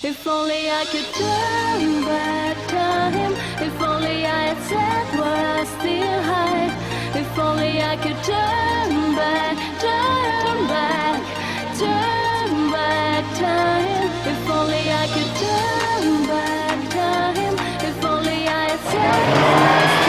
If only I could turn back time. If only I had said what I still hide. If only I could turn back, turn back, turn back time. If only I could turn back time. If only I had said what I still hide.